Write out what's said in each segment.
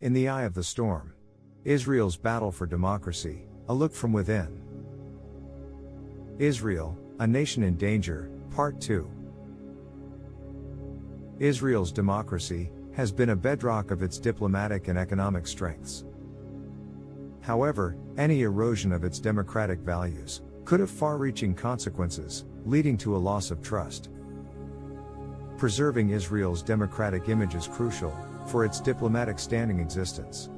In the Eye of the Storm. Israel's Battle for Democracy, a look from within. Israel, a Nation in Danger, Part 2. Israel's democracy has been a bedrock of its diplomatic and economic strengths. However, any erosion of its democratic values could have far-reaching consequences, leading to a loss of trust. Preserving Israel's democratic image is crucial for its diplomatic standing existence.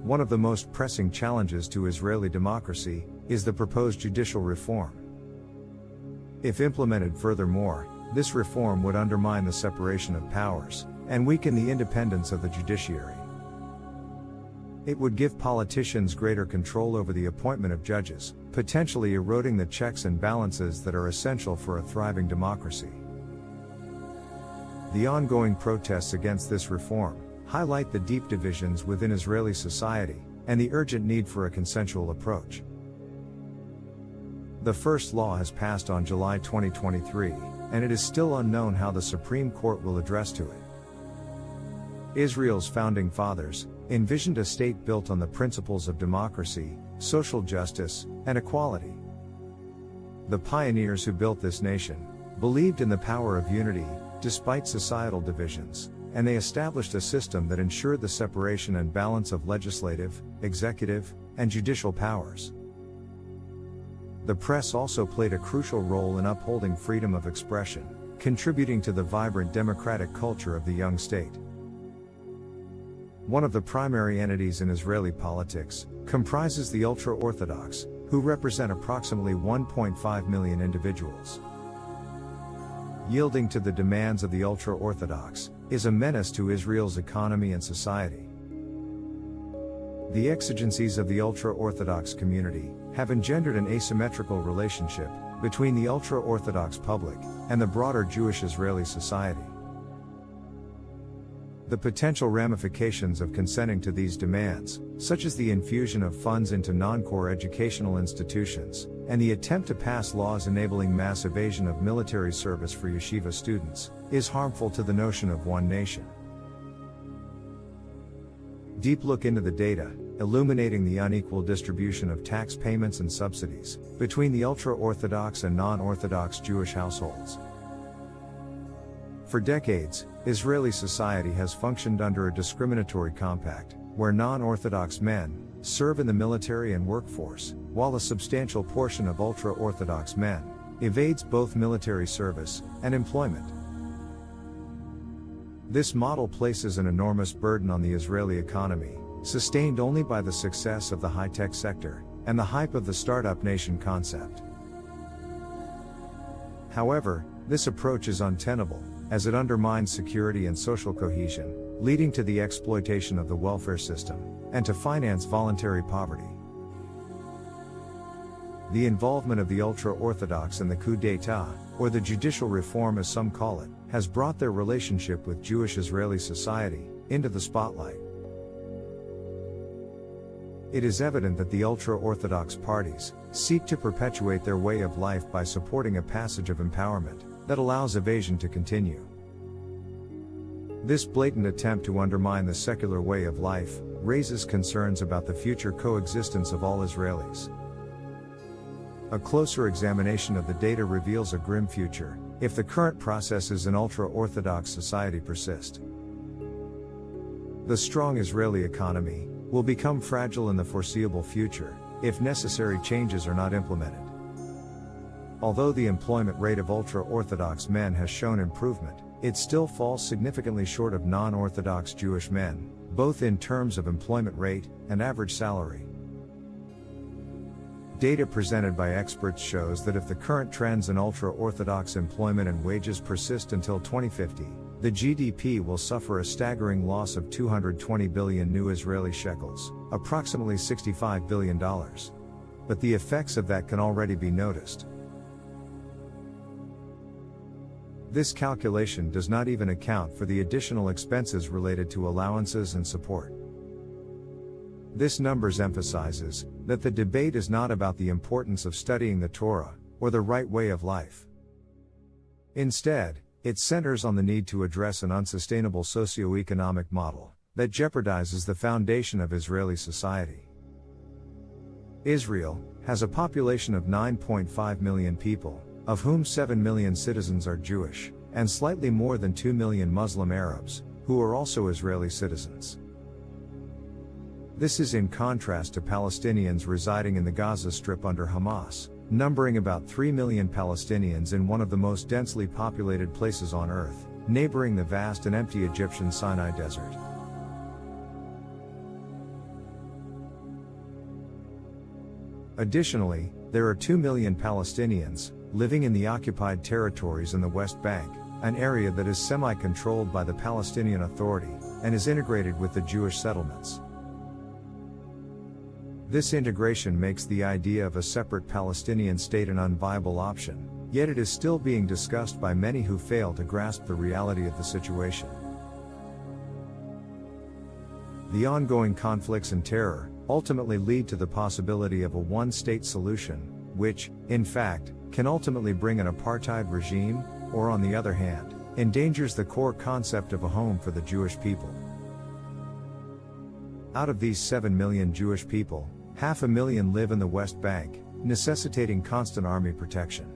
One of the most pressing challenges to Israeli democracy is the proposed judicial reform. If implemented furthermore, this reform would undermine the separation of powers and weaken the independence of the judiciary. It would give politicians greater control over the appointment of judges, potentially eroding the checks and balances that are essential for a thriving democracy. The ongoing protests against this reform highlight the deep divisions within Israeli society and the urgent need for a consensual approach. The first law has passed on July 2023, and it is still unknown how the Supreme Court will address to it. Israel's founding fathers envisioned a state built on the principles of democracy, social justice, and equality. The pioneers who built this nation believed in the power of unity, despite societal divisions, and they established a system that ensured the separation and balance of legislative, executive, and judicial powers. The press also played a crucial role in upholding freedom of expression, contributing to the vibrant democratic culture of the young state. One of the primary entities in Israeli politics comprises the ultra-Orthodox, who represent approximately 1.5 million individuals. Yielding to the demands of the ultra-Orthodox is a menace to Israel's economy and society. The exigencies of the ultra-Orthodox community have engendered an asymmetrical relationship between the ultra-Orthodox public and the broader Jewish Israeli society. The potential ramifications of consenting to these demands, such as the infusion of funds into non-core educational institutions, and the attempt to pass laws enabling mass evasion of military service for yeshiva students, is harmful to the notion of one nation. Deep look into the data, illuminating the unequal distribution of tax payments and subsidies between the ultra-Orthodox and non-Orthodox Jewish households. For decades, Israeli society has functioned under a discriminatory compact, where non-Orthodox men serve in the military and workforce, while a substantial portion of ultra-Orthodox men evades both military service and employment. This model places an enormous burden on the Israeli economy, sustained only by the success of the high-tech sector and the hype of the startup nation concept. However, this approach is untenable, as it undermines security and social cohesion, leading to the exploitation of the welfare system, and to finance voluntary poverty. The involvement of the ultra-Orthodox in the coup d'état, or the judicial reform as some call it, has brought their relationship with Jewish Israeli society into the spotlight. It is evident that the ultra-Orthodox parties seek to perpetuate their way of life by supporting a passage of empowerment that allows evasion to continue. This blatant attempt to undermine the secular way of life raises concerns about the future coexistence of all Israelis. A closer examination of the data reveals a grim future if the current processes in ultra-Orthodox society persist. The strong Israeli economy will become fragile in the foreseeable future if necessary changes are not implemented. Although the employment rate of ultra-Orthodox men has shown improvement, it still falls significantly short of non-Orthodox Jewish men, both in terms of employment rate and average salary. Data presented by experts shows that if the current trends in ultra-Orthodox employment and wages persist until 2050, the GDP will suffer a staggering loss of 220 billion new Israeli shekels, approximately $65 billion. But the effects of that can already be noticed. This calculation does not even account for the additional expenses related to allowances and support. This numbers emphasizes that the debate is not about the importance of studying the Torah or the right way of life. Instead, it centers on the need to address an unsustainable socio-economic model that jeopardizes the foundation of Israeli society. Israel has a population of 9.5 million people, of whom 7 million citizens are Jewish, and slightly more than 2 million Muslim Arabs, who are also Israeli citizens. This is in contrast to Palestinians residing in the Gaza Strip under Hamas, numbering about 3 million Palestinians in one of the most densely populated places on earth, neighboring the vast and empty Egyptian Sinai Desert. Additionally, there are 2 million Palestinians living in the occupied territories in the West Bank, an area that is semi-controlled by the Palestinian Authority and is integrated with the Jewish settlements. This integration makes the idea of a separate Palestinian state an unviable option, yet it is still being discussed by many who fail to grasp the reality of the situation. The ongoing conflicts and terror ultimately lead to the possibility of a one-state solution, which, in fact, can ultimately bring an apartheid regime, or on the other hand, endangers the core concept of a home for the Jewish people. Out of these 7 million Jewish people, 500,000 live in the West Bank, necessitating constant army protection.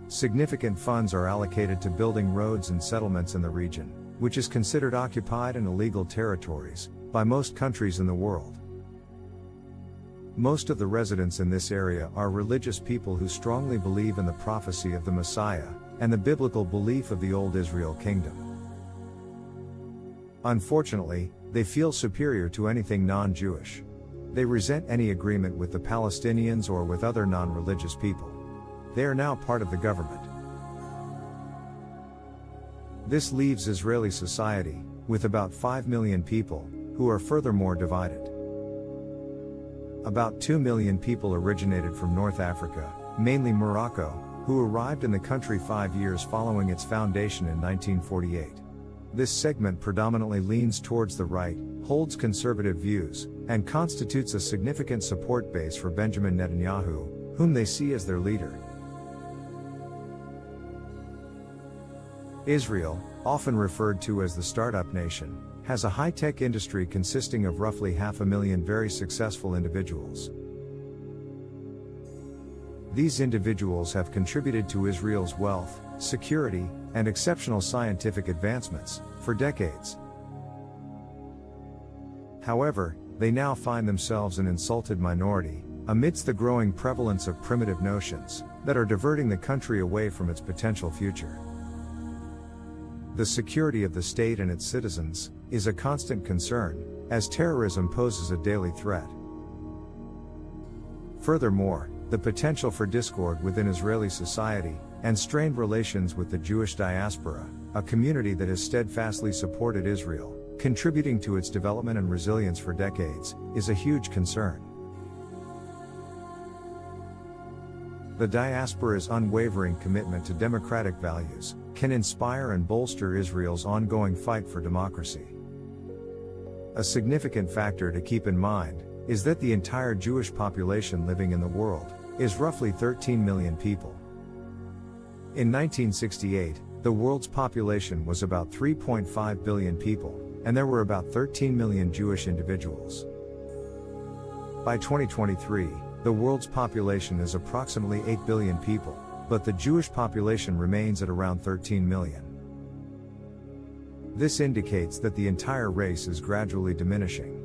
Significant funds are allocated to building roads and settlements in the region, which is considered occupied and illegal territories by most countries in the world. Most of the residents in this area are religious people who strongly believe in the prophecy of the Messiah and the biblical belief of the Old Israel Kingdom. Unfortunately, they feel superior to anything non-Jewish. They resent any agreement with the Palestinians or with other non-religious people. They are now part of the government. This leaves Israeli society with about 5 million people who are furthermore divided. About 2 million people originated from North Africa, mainly Morocco, who arrived in the country 5 years following its foundation in 1948. This segment predominantly leans towards the right, holds conservative views, and constitutes a significant support base for Benjamin Netanyahu, whom they see as their leader. Israel, often referred to as the startup nation, has a high-tech industry consisting of roughly 500,000 very successful individuals. These individuals have contributed to Israel's wealth, security, and exceptional scientific advancements for decades. However, they now find themselves an insulted minority amidst the growing prevalence of primitive notions that are diverting the country away from its potential future. The security of the state and its citizens is a constant concern, as terrorism poses a daily threat. Furthermore, the potential for discord within Israeli society and strained relations with the Jewish diaspora, a community that has steadfastly supported Israel, contributing to its development and resilience for decades, is a huge concern. The diaspora's unwavering commitment to democratic values can inspire and bolster Israel's ongoing fight for democracy. A significant factor to keep in mind is that the entire Jewish population living in the world is roughly 13 million people. In 1968, the world's population was about 3.5 billion people, and there were about 13 million Jewish individuals. By 2023, the world's population is approximately 8 billion people, but the Jewish population remains at around 13 million. This indicates that the entire race is gradually diminishing.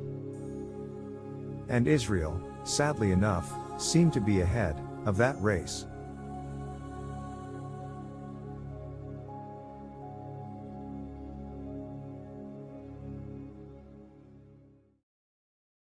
And Israel, sadly enough, seemed to be ahead of that race.